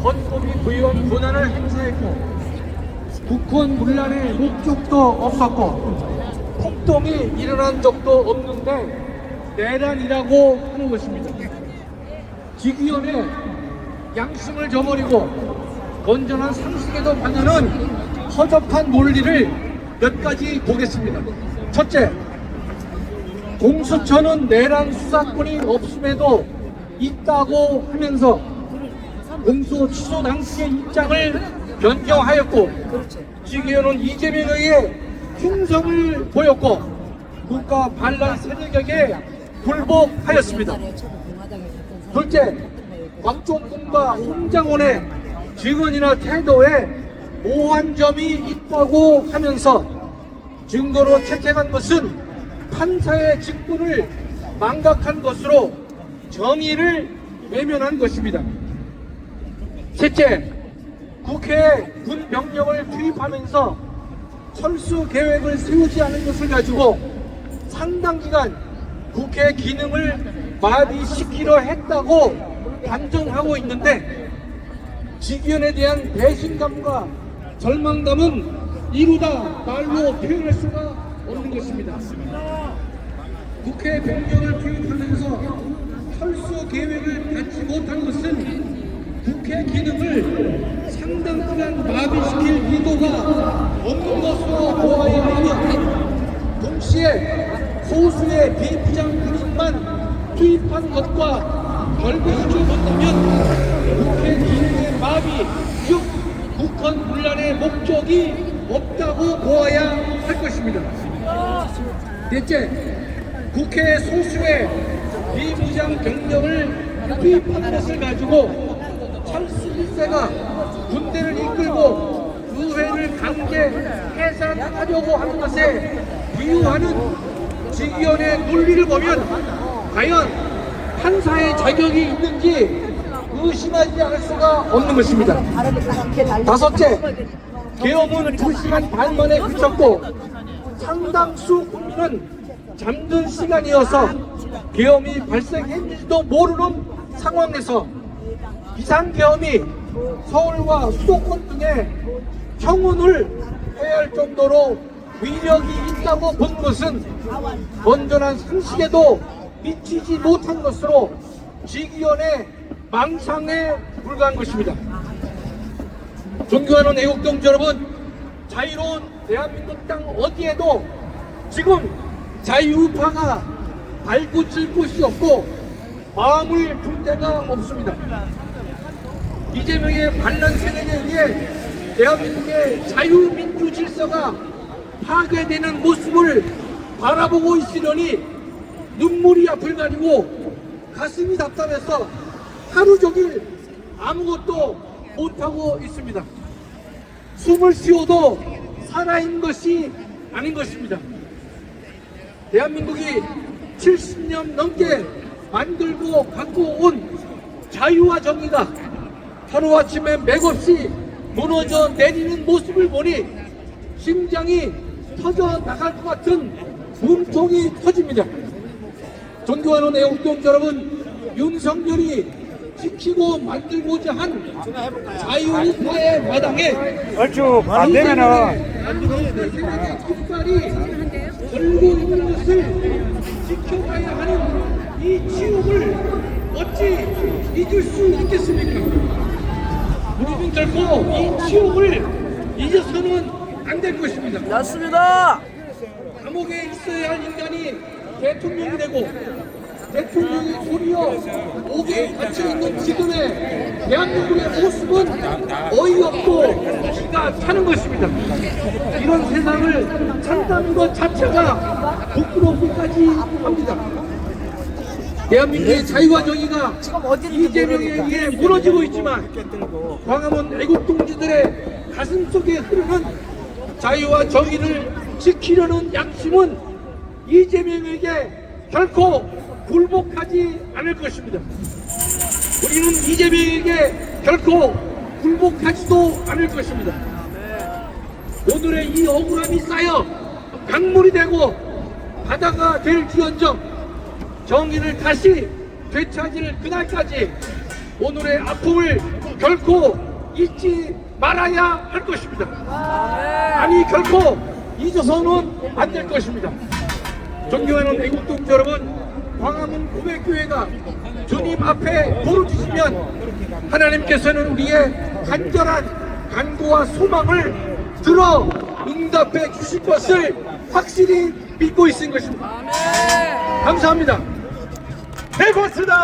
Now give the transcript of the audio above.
헌법이 부여한 권한을 행사했고 국권 문란의 목적도 없었고 폭동이 일어난 적도 없는데 내란이라고 하는 것입니다. 직위원회 양심을 저버리고 건전한 상식에도 반하는 허접한 논리를 몇 가지 보겠습니다. 첫째, 공수처는 내란 수사권이 없음에도 있다고 하면서 공소 취소 당시의 입장을 변경하였고 직위원은 이재명에게 흉성을 보였고 국가 반란 세력에게 굴복하였습니다. 둘째, 곽종군과 홍장원의 증언이나 태도에 모호한 점이 있다고 하면서 증거로 채택한 것은 판사의 직분을 망각한 것으로 정의를 외면한 것입니다. 셋째, 국회에 군 병력을 투입하면서 철수 계획을 세우지 않은 것을 가지고 상당 기간 국회 기능을 마비시키려 했다고 단정하고 있는데 직위원에 대한 배신감과 절망감은 이루다 말로 표현할 수가 없는 것입니다. 국회 병력을 투입하면서 철수 계획을 갖지 못한 것은 국회 기능을 상당 기간 마비시킬 의도가 없는 것으로 보아야 하며 동시에 소수의 비부장 군인만 투입한 것과 결부시켜 본다면 국회 기능의 마비, 즉 국헌 문란의 목적이 없다고 보아야 할 것입니다. 넷째, 국회 소수의 비부장 병력을 투입한 것을 가지고 찰스 1세가 군대를 이끌고 의회를 강제 해산하려고 하는 것에 비유하는 직위원의 논리를 보면 과연 판사의 자격이 있는지 의심하지 않을 수가 없는 것입니다. 다섯째, 계엄은 2시간 반 만에 그쳤고 상당수 국민은 잠든 시간이어서 계엄이 발생했는지도 모르는 상황에서 비상계엄이 서울과 수도권 등에 청원을 해야 할 정도로 위력이 있다고 본 것은 건전한 상식에도 미치지 못한 것으로 직위원의 망상에 불과한 것입니다. 존경하는 애국동지 여러분, 자유로운 대한민국 땅 어디에도 지금 자유우파가 발붙일 곳이 없고 마음을 둘 데가 없습니다. 이재명의 반란 세력에 의해 대한민국의 자유민주 질서가 파괴되는 모습을 바라보고 있으려니 눈물이 앞을 가리고 가슴이 답답해서 하루 종일 아무것도 못하고 있습니다. 숨을 쉬어도 살아있는 것이 아닌 것입니다. 대한민국이 70년 넘게 만들고 갖고 온 자유와 정의가 하루아침에 맥없이 무너져 내리는 모습을 보니 심장이 터져 나갈 것 같은 숨통이 터집니다. 존경하는 애국동 여러분, 윤석열이 지키고 만들고자 한 자유우파의 마당에 얼추 안 되면은 세력의 깃발이 걸고 있는 것을 지켜가야 하는 이 치욕을 어찌 잊을 수 있겠습니까? 우리는 결코 이 치욕을 잊어서는 안 될 것입니다. 맞습니다. 감옥에 있어야 할 인간이 대통령이 되고 대통령이 도리어 옥에 갇혀있는 지금의 대한민국의 모습은 어이없고 기가 차는 것입니다. 이런 세상을 찬다는 것 자체가 부끄럽기까지 합니다. 대한민국의 자유와 정의가 이재명에 의해 무너지고 있지만 광화문 애국동지들의 가슴속에 흐르는 자유와 정의를 지키려는 양심은 이재명에게 결코 굴복하지 않을 것입니다. 우리는 이재명에게 결코 굴복하지도 않을 것입니다. 오늘의 이 억울함이 쌓여 강물이 되고 바다가 될지언정 정의를 다시 되찾을 그날까지 오늘의 아픔을 결코 잊지 말아야 할 것입니다. 아니 결코 잊어서는 안 될 것입니다. 존경하는 애국동지 여러분, 광화문 고백교회가 주님 앞에 부르짖으면 하나님께서는 우리의 간절한 간구와 소망을 들어 응답해 주실 것을 확실히 믿고 있는 것입니다. 감사합니다. 대고스다.